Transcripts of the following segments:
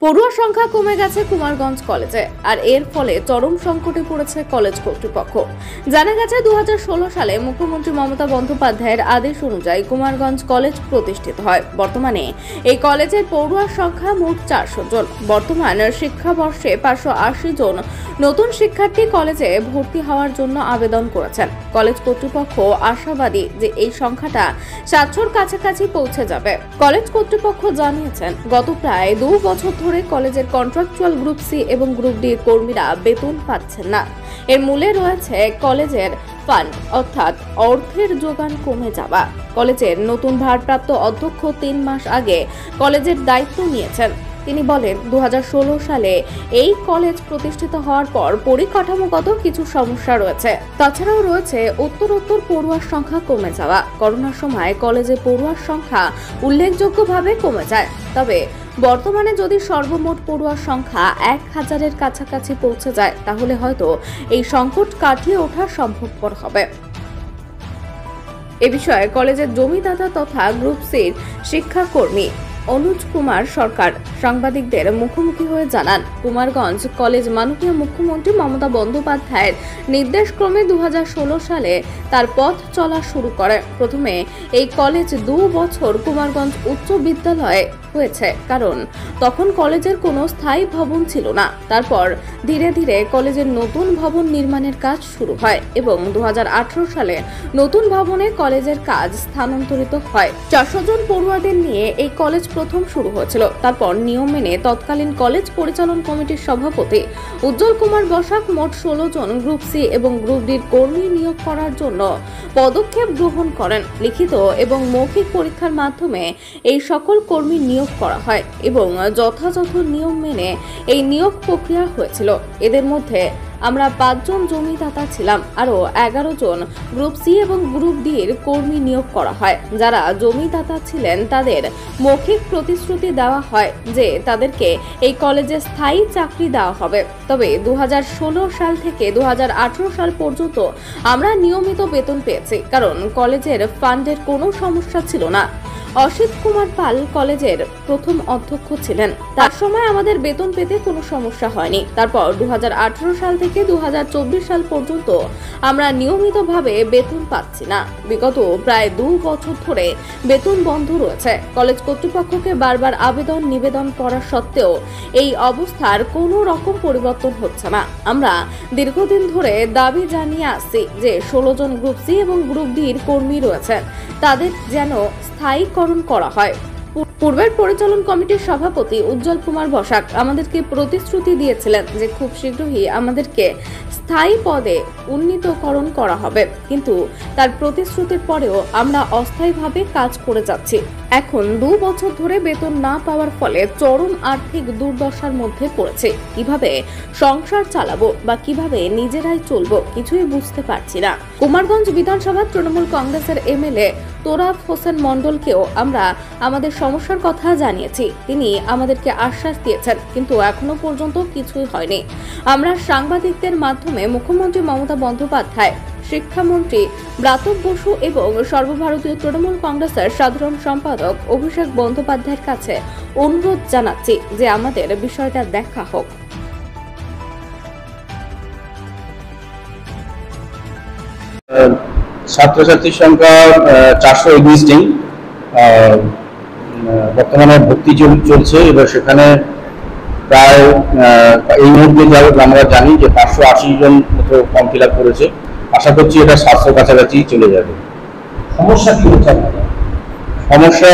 পড়ুয়া সংখ্যা কমে গেছে কুমারগঞ্জ কলেজে, আর এর ফলে চরম সংকটে পড়েছে কলেজ কর্তৃপক্ষ। জানা গেছে 2016 সালে মুখ্যমন্ত্রী মমতা বন্দ্যোপাধ্যায়ের আদেশ অনুযায়ী কুমারগঞ্জ কলেজ প্রতিষ্ঠিত হয়। বর্তমানে এই কলেজের পড়ুয়ার সংখ্যা মোট 400 জন। বর্তমান শিক্ষাবর্ষে 580 জন নতুন শিক্ষার্থী কলেজে ভর্তি হওয়ার জন্য আবেদন করেছেন। কলেজ কর্তৃপক্ষ আশাবাদী যে এই সংখ্যাটা 700-র কাছাকাছি পৌঁছে যাবে। কলেজ কর্তৃপক্ষ জানিয়েছেন, গত প্রায় 2 বছর ধরে কলেজের কন্ট্রাকচুয়াল গ্রুপ সি এবং গ্রুপ ডি কর্মীরা বেতন পাচ্ছেন না। এর মূলে রয়েছে কলেজের ফান্ড, অর্থাৎ অর্থের যোগান কমে যাওয়া। কলেজের নতুন ভারপ্রাপ্ত অধ্যক্ষ 3 মাস আগে কলেজের দায়িত্ব নিয়েছেন। তিনি বলেন, 2016 সালে এই কলেজ প্রতিষ্ঠিত হওয়ার পর পরিকাঠামোগত কিছু সমস্যা রয়েছে। তাছাড়াও রয়েছে উত্তরোত্তর পড়ুয়ার সংখ্যা কমে যাওয়া। করোনার সময় কলেজে পড়ুয়ার সংখ্যা উল্লেখযোগ্যভাবে কমে যায়। তবে বর্তমানে যদি সর্বমোট পড়ুয়ার সংখ্যা 1000-এর কাছাকাছি পৌঁছে যায়, তাহলে হয়তো এই সংকট কাটিয়ে ওঠা সম্ভবপর হবে। এ বিষয়ে কলেজের জমিদাতা তথা গ্রুপ সির শিক্ষাকর্মী অনুজ কুমার সরকার সাংবাদিকদের মুখোমুখি হয়ে জানান, কুমারগঞ্জ কলেজ মাননীয় মুখ্যমন্ত্রী মমতা বন্দ্যোপাধ্যায়ের নির্দেশক্রমে 2016 সালে তার পথ চলা শুরু করে। প্রথমে এই কলেজ 2 বছর কুমারগঞ্জ উচ্চ বিদ্যালয়ে হয়েছে, কারণ তখন কলেজের কোনো স্থায়ী ভবন ছিল না। তারপর ধীরে ধীরে কলেজের নতুন ভবন নির্মাণের কাজ শুরু হয় এবং 2018 সালে নতুন ভবনে কলেজের কাজ স্থানান্তরিত হয়। 400 জন পড়ুয়াদের নিয়ে এই কলেজ প্রথম শুরু হয়েছিল। তারপর নিয়ম মেনে তৎকালীন কলেজ পরিচালন কমিটির সভাপতি উজ্জ্বল কুমার বসাক মোট 16 জন গ্রুপ সি এবং গ্রুপ ডির কর্মী নিয়োগ করার জন্য পদক্ষেপ গ্রহণ করেন। লিখিত এবং মৌখিক পরীক্ষার মাধ্যমে এই সকল কর্মী নিয়োগ করা হয় এবং যথাযথ নিয়ম মেনে এই নিয়োগ প্রক্রিয়া হয়েছিল। এদের মধ্যে আমরা 5 জন জমিদাতা ছিলাম। আরো 11 জন গ্রুপ সি এবং গ্রুপ ডি এর কর্মী নিয়োগ করা হয়। যারা জমিদাতা ছিলেন তাদের মৌখিক প্রতিশ্রুতি দেওয়া হয় যে তাদেরকে এই কলেজে স্থায়ী চাকরি দেওয়া হবে। তবে 2016 সাল থেকে 2018 সাল পর্যন্ত আমরা নিয়মিত বেতন পেয়েছি, কারণ কলেজের ফান্ডের কোনো সমস্যা ছিল না। অসিত কুমার পাল কলেজের প্রথম অধ্যক্ষ ছিলেন। তার সময় আমাদের বেতন পেতে কোনো সমস্যা হয়নি। তারপর 2018 সাল থেকে 2024 সাল পর্যন্ত আমরা নিয়মিতভাবে বেতন পাচ্ছি না। বিগত প্রায় 2 বছর ধরে বেতন বন্ধ রয়েছে। কলেজ কর্তৃপক্ষকে বারবার আবেদন নিবেদন করা সত্ত্বেও এই অবস্থার কোনো রকম পরিবর্তন হচ্ছে না। আমরা দীর্ঘদিন ধরে দাবি জানিয়ে আসছি যে 16 জন গ্রুপ সি এবং গ্রুপ ডির কর্মী রয়েছেন, তাদের যেন স্থায়ীকরণ করা হয়। পূর্বের পরিচালন কমিটির সভাপতি উজ্জ্বল কুমার বসাক আমাদেরকে প্রতিশ্রুতি দিয়েছিলেন যে খুব শীঘ্রই আমাদেরকে স্থায়ী পদে উন্নীতকরণ করা হবে, কিন্তু তার প্রতিশ্রুতির পরেও আমরা অস্থায়ীভাবে কাজ করে যাচ্ছি। এখন 2 বছর ধরে বেতন না পাওয়ার ফলে চরম আর্থিক দুর্দশার মধ্যে পড়েছে। কিভাবে সংসার চালাবো বা কিভাবে নিজেরাই চলবো কিছুই বুঝতে পারছি না। কুমারগঞ্জ বিধানসভা তৃণমূল কংগ্রেসের এমএলএ তোরাফ হোসেন মণ্ডলকেও আমরা আমাদের সমস্যার কথা জানিয়েছি। তিনি আমাদেরকে আশ্বাস দিয়েছেন, কিন্তু এখনো পর্যন্ত কিছুই হয়নি। আমরা সাংবাদিকদের মাধ্যমে মুখ্যমন্ত্রী মমতা বন্দ্যোপাধ্যায়, শিক্ষামন্ত্রী ব্রাতক বসু এবং সর্বভারতীয় তৃণমূল কংগ্রেসের সাধারণ সম্পাদক অভিষেক বন্দ্যোপাধ্যায়ের কাছে অনুরোধ জানাচ্ছি যে আমাদের বিষয়টা দেখা হোক। ছাত্রছাত্রীর সংখ্যা 421 জন। বর্তমানে ভর্তি চলছে। এবার সেখানে প্রায় এই মুহূর্তে আমরা জানি যে 580 জন মতো ফর্ম ফিল আপ করেছে। আশা করছি এটা 700 কাছাকাছি চলে যাবে। সমস্যা কি হচ্ছে? সমস্যা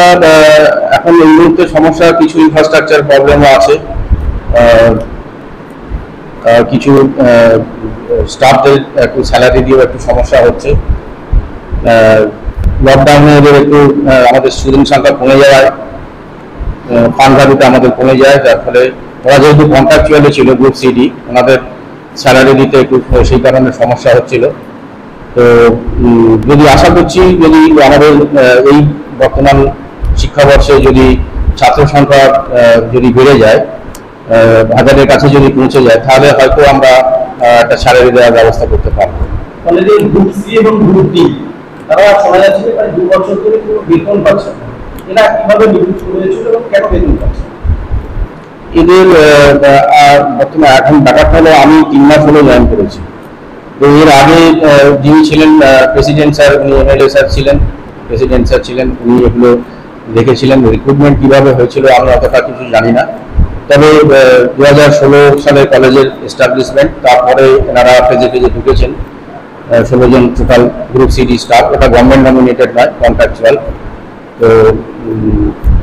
এখন এই মুহূর্তে সমস্যা কিছু ইনফ্রাস্ট্রাকচার প্রবলেমও আছে, কিছু স্টাফদের একটু স্যালারি দিয়েও একটু সমস্যা হচ্ছে। লকডাউনে একটু আমাদের স্টুডেন্ট সংখ্যা কমে যাওয়ায় ফান্ড ভ্যালুটা আমাদের কমে যায়, যার ফলে ওরা যেহেতু কন্ট্রাকচুয়ালে ছিল গ্রুপ সিডি, ওনাদের স্যালারি দিতে একটু সেই কারণে সমস্যা হচ্ছিল। তো যদি আশা করছি যদি আমাদের এই বর্তমান শিক্ষাবর্ষে যদি ছাত্র সংখ্যা যদি বেড়ে যায়, 1000-এর কাছে যদি পৌঁছে যায়, তাহলে হয়তো আমরা একটা স্যালারি দেওয়ার ব্যবস্থা করতে পারবো। কলেজের গ্রুপ সি এবং গ্রুপ ডি তারা শোনা যাচ্ছে প্রায় 2 বছর ধরে কোনো বেতন পাচ্ছে না। এরা কিভাবে নিযুক্ত হয়েছিল এবং কেন বেতন পাচ্ছে? এদের বর্তমানে এখন ব্যাপারটা হলো আমি 3 মাস হলো জয়েন করেছি। তো এর আগে যিনি ছিলেন প্রেসিডেন্ট স্যার, উনি এমএলএ স্যার ছিলেন, প্রেসিডেন্ট স্যার ছিলেন, উনি এগুলো দেখেছিলেন। রিক্রুটমেন্ট কিভাবে হয়েছিল আমি অতটা কিছু জানি না, তবে 2016 সালে কলেজের এস্টাবলিশমেন্ট, তারপরে এনারা ফেজে ফেজে ঢুকেছেন 16 জন টোটাল গ্রুপ সিডি স্টাফ। এটা গভর্নমেন্ট নমিনেটেড নয়, কন্ট্রাকচুয়াল। তো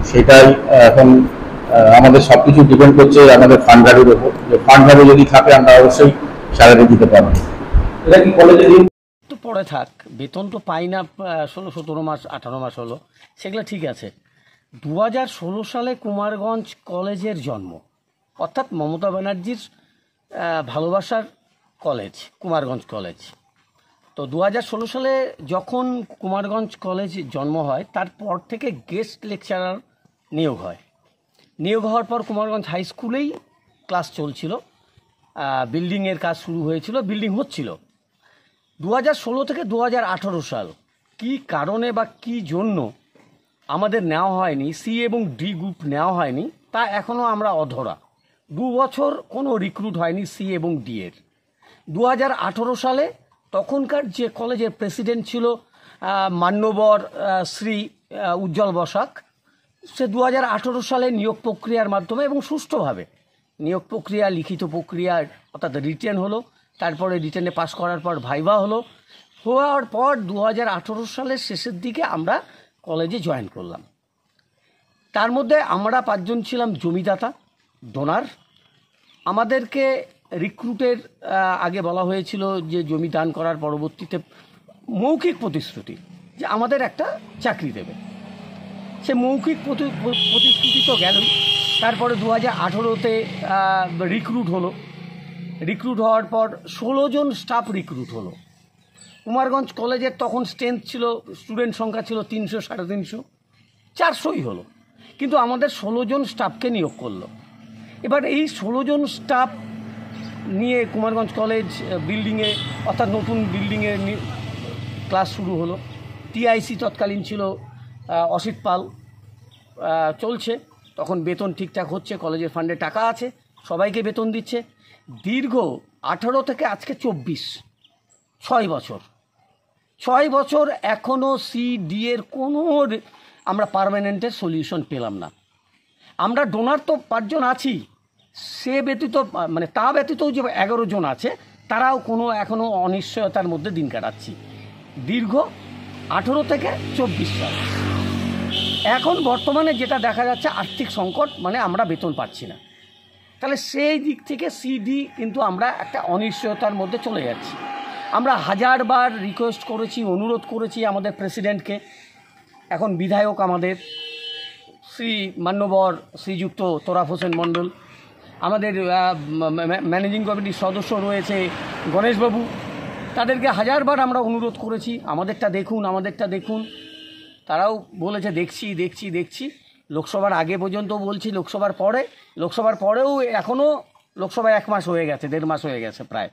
সেটাই এখন আমাদের সবকিছু ডিপেন্ড করছে আমাদের ফান্ড ভ্যালুর উপর। যে ফান্ড ভ্যালু যদি থাকে আমরা অবশ্যই স্যালারি দিতে পারবো। এটা কি কলেজে তো পরে থাক, বেতন তো পাই না 16-17 মাস 18 মাস হলো, সেগুলো ঠিক আছে। 2016 সালে কুমারগঞ্জ কলেজের জন্ম, অর্থাৎ মমতা ব্যানার্জির ভালোবাসার কলেজ কুমারগঞ্জ কলেজ। তো 2016 সালে যখন কুমারগঞ্জ কলেজ জন্ম হয়, তারপর থেকে গেস্ট লেকচারার নিয়োগ হয়। নিয়োগ হওয়ার পর কুমারগঞ্জ হাই স্কুলেই ক্লাস চলছিল, বিল্ডিংয়ের কাজ শুরু হয়েছিল, বিল্ডিং হচ্ছিল। 2016 থেকে 2018 সাল কি কারণে বা কি জন্য আমাদের নেওয়া হয়নি, সি এবং ডি গ্রুপ নেওয়া হয়নি, তা এখনও আমরা অধরা। 2 বছর কোনো রিক্রুট হয়নি সি এবং ডি এর। 2018 সালে তখনকার যে কলেজের প্রেসিডেন্ট ছিল মান্যবর শ্রী উজ্জ্বল বসাক, সে 2018 সালে নিয়োগ প্রক্রিয়ার মাধ্যমে এবং সুষ্ঠুভাবে নিয়োগ প্রক্রিয়া, লিখিত প্রক্রিয়া অর্থাৎ রিটেন হলো, তারপরে রিটেনে পাস করার পর ভাইভা হলো। হওয়ার পর 2018 সালের শেষের দিকে আমরা কলেজে জয়েন করলাম। তার মধ্যে আমরা 5 জন ছিলাম জমিদাতা, ডোনার। আমাদেরকে রিক্রুটের আগে বলা হয়েছিল যে জমি দান করার পরবর্তীতে মৌখিক প্রতিশ্রুতি যে আমাদের একটা চাকরি দেবে। সে মৌখিক প্রতিশ্রুতি তো গেলই। তারপরে 2018-তে রিক্রুট হলো। রিক্রুট হওয়ার পর 16 জন স্টাফ রিক্রুট হলো। কুমারগঞ্জ কলেজের তখন স্ট্রেংথ ছিল, স্টুডেন্ট সংখ্যা ছিল 300, 350, 400ই হলো, কিন্তু আমাদের 16 জন স্টাফকে নিয়োগ করলো। এবার এই 16 জন স্টাফ নিয়ে কুমারগঞ্জ কলেজ বিল্ডিংয়ে অর্থাৎ নতুন বিল্ডিংয়ে ক্লাস শুরু হলো। টিআইসি তৎকালীন ছিল অসিত পাল, চলছে। তখন বেতন ঠিকঠাক হচ্ছে, কলেজের ফান্ডে টাকা আছে, সবাইকে বেতন দিচ্ছে। দীর্ঘ 18 থেকে আজকে 24, 6 বছর এখনও সিডি এর কোনো আমরা পার্মানেন্টের সলিউশন পেলাম না। আমরা ডোনার তো 5 জন আছি, সে ব্যতীত মানে তা ব্যতীতও যে 11 জন আছে, তারাও কোনো এখনও অনিশ্চয়তার মধ্যে দিন কাটাচ্ছি। দীর্ঘ 18 থেকে 24 সাল। এখন বর্তমানে যেটা দেখা যাচ্ছে আর্থিক সংকট, মানে আমরা বেতন পাচ্ছি না। তাহলে সেই দিক থেকে সিডি কিন্তু আমরা একটা অনিশ্চয়তার মধ্যে চলে যাচ্ছি। আমরা হাজারবার রিকোয়েস্ট করেছি, অনুরোধ করেছি আমাদের প্রেসিডেন্টকে, এখন বিধায়ক আমাদের শ্রী মান্যবর শ্রীযুক্ত তোরাফ হোসেন মণ্ডল, আমাদের ম্যানেজিং কমিটির সদস্য রয়েছে গণেশবাবু, তাদেরকে হাজারবার আমরা অনুরোধ করেছি আমাদেরটা দেখুন। তারাও বলেছে দেখছি। লোকসভার আগে পর্যন্ত বলছি, লোকসভার পরেও এখনও লোকসভায় 1 মাস হয়ে গেছে, 1.5 মাস হয়ে গেছে প্রায়,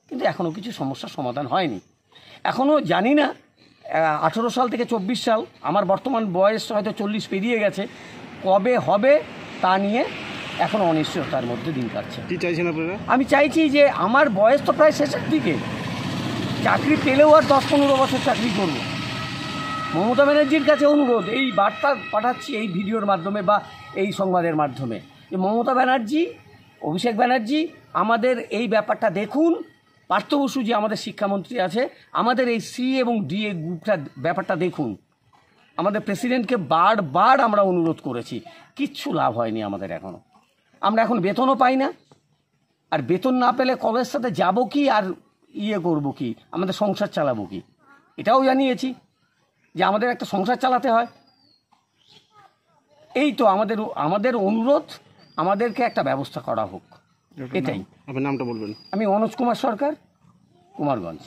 কিন্তু এখনও কিছু সমস্যার সমাধান হয়নি। এখনও জানি না 18 সাল থেকে 24 সাল, আমার বর্তমান বয়স হয়তো 40 পেরিয়ে গেছে, কবে হবে তা নিয়ে এখনও অনিশ্চয়তার মধ্যে দিন কাটছে। কি চাইছেন আপনারা? আমি চাইছি যে আমার বয়স তো প্রায় শেষের দিকে, চাকরি পেলেও আর 10-15 বছর চাকরি করব। মমতা ব্যানার্জির কাছে অনুরোধ, এই বার্তা পাঠাচ্ছি এই ভিডিওর মাধ্যমে বা এই সংবাদের মাধ্যমে, যে মমতা ব্যানার্জি, অভিষেক ব্যানার্জি আমাদের এই ব্যাপারটা দেখুন। পার্থ বসু যে আমাদের শিক্ষামন্ত্রী আছে, আমাদের এই সি এবং ডি এ গ্রুপটা ব্যাপারটা দেখুন। আমাদের প্রেসিডেন্টকে বারবার আমরা অনুরোধ করেছি, কিচ্ছু লাভ হয়নি আমাদের এখনও। আমরা এখন বেতনও পাই না, আর বেতন না পেলে কলেজের সাথে যাবো কি আর করবো কি, আমাদের সংসার চালাবো কি, এটাও জানিয়েছি যে আমাদের একটা সংসার চালাতে হয়। এই তো আমাদের অনুরোধ, আমাদেরকে একটা ব্যবস্থা করা হোক, এটাই। আপনার নামটা বলবেন? আমি অনুজ কুমার সরকার, কুমারগঞ্জ।